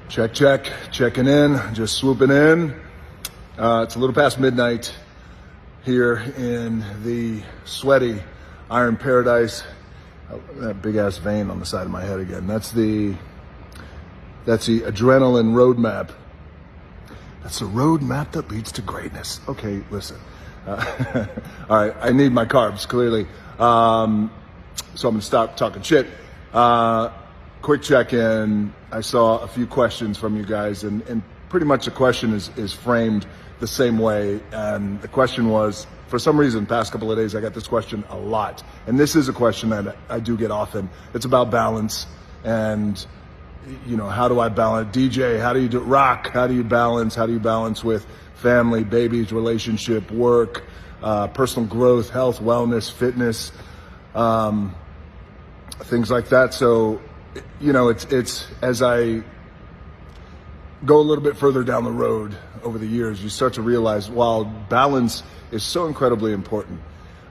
Check, check, checking in, just swooping in. It's a little past midnight here in the sweaty Iron Paradise. That big ass vein on the side of my head again. That's the adrenaline roadmap. That's the roadmap that leads to greatness. Okay, listen. All right, I need my carbs, clearly. So I'm gonna stop talking shit. Quick check-in. I saw a few questions from you guys, and pretty much the question is framed the same way. And the question was, for some reason, past couple of days, I got this question a lot. And this is a question that I do get often. It's about balance. And, you know, how do I balance? DJ, how do you do it? Rock, how do you balance? How do you balance with family, babies, relationship, work, personal growth, health, wellness, fitness, things like that. So, you know, it's as I go a little bit further down the road over the years, you start to realize, while balance is so incredibly important,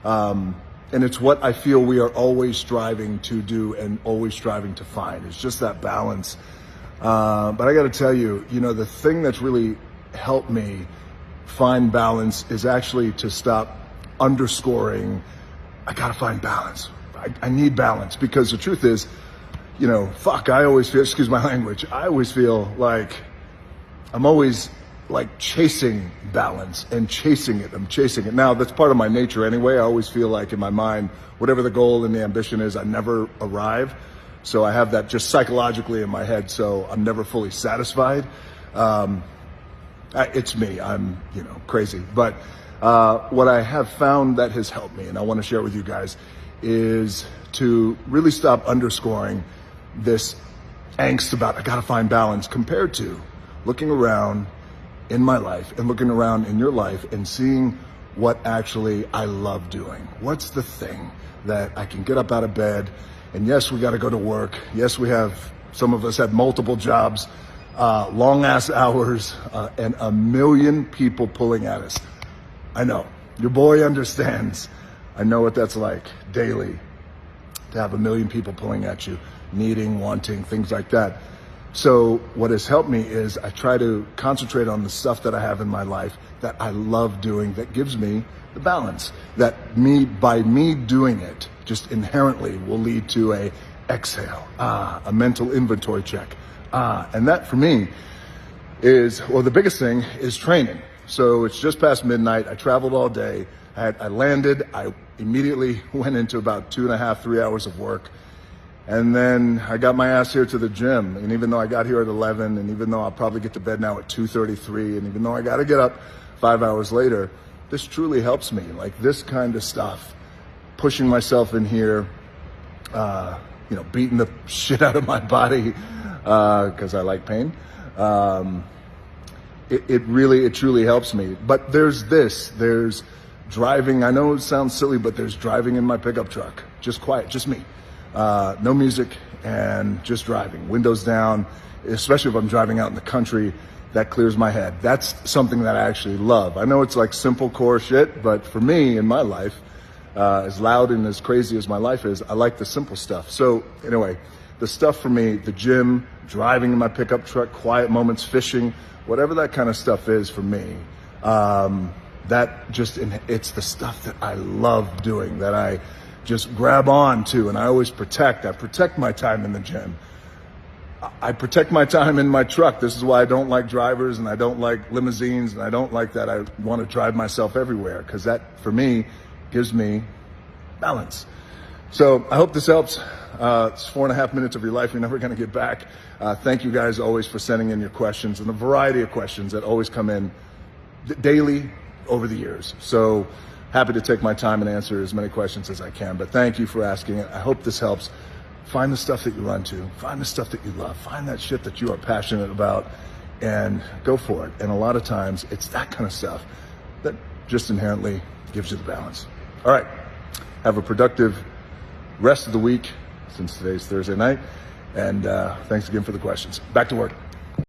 and it's what I feel we are always striving to do and always striving to find. It's just that balance. But I got to tell you, you know, the thing that's really helped me find balance is actually to stop underscoring, I got to find balance. I need balance, because the truth is, you know, I always feel, excuse my language, I always feel like I'm always like chasing balance and chasing it. I'm chasing it. Now, that's part of my nature anyway. I always feel like in my mind, whatever the goal and the ambition is, I never arrive. So I have that just psychologically in my head. So I'm never fully satisfied. It's me. I'm, you know, crazy. But what I have found that has helped me, and I want to share with you guys, is to really stop underscoring this angst about I gotta find balance, compared to looking around in my life and looking around in your life and seeing what actually I love doing. What's the thing that I can get up out of bed? And yes, we gotta go to work. Yes, some of us have multiple jobs, long ass hours, and a million people pulling at us. I know, your boy understands. I know what that's like daily, to have a million people pulling at you, needing, wanting, things like that. So what has helped me is I try to concentrate on the stuff that I have in my life that I love doing, that gives me the balance, that by me doing it just inherently will lead to a exhale, a mental inventory check. And that for me is, well, the biggest thing is training. So it's just past midnight. I traveled all day. I landed. I immediately went into about 2.5, 3 hours of work. And then I got my ass here to the gym. And even though I got here at 11, and even though I'll probably get to bed now at 2:33, and even though I got to get up 5 hours later, this truly helps me. Like this kind of stuff, pushing myself in here, you know, beating the shit out of my body, because I like pain. It truly helps me. But there's driving. I know it sounds silly, but there's driving in my pickup truck. Just quiet, just me. No music, and just driving, windows down, especially if I'm driving out in the country. That clears my head. That's something that I actually love. I know it's like simple core shit, but for me in my life, as loud and as crazy as my life is, I like the simple stuff. So anyway, the stuff for me, the gym, driving in my pickup truck, quiet moments, fishing, whatever that kind of stuff is for me, it's the stuff that I love doing, that I just grab on to, and I always protect. I protect my time in the gym. I protect my time in my truck. This is why I don't like drivers, and I don't like limousines, and I don't like that. I want to drive myself everywhere, because that, for me, gives me balance. So I hope this helps. It's 4.5 minutes of your life you're never going to get back. Thank you guys always for sending in your questions, and the variety of questions that always come in daily over the years. So happy to take my time and answer as many questions as I can, but thank you for asking it. I hope this helps. Find the stuff that you run to, find the stuff that you love, find that shit that you are passionate about, and go for it. And a lot of times it's that kind of stuff that just inherently gives you the balance. All right, have a productive rest of the week, since today's Thursday night, and thanks again for the questions. Back to work.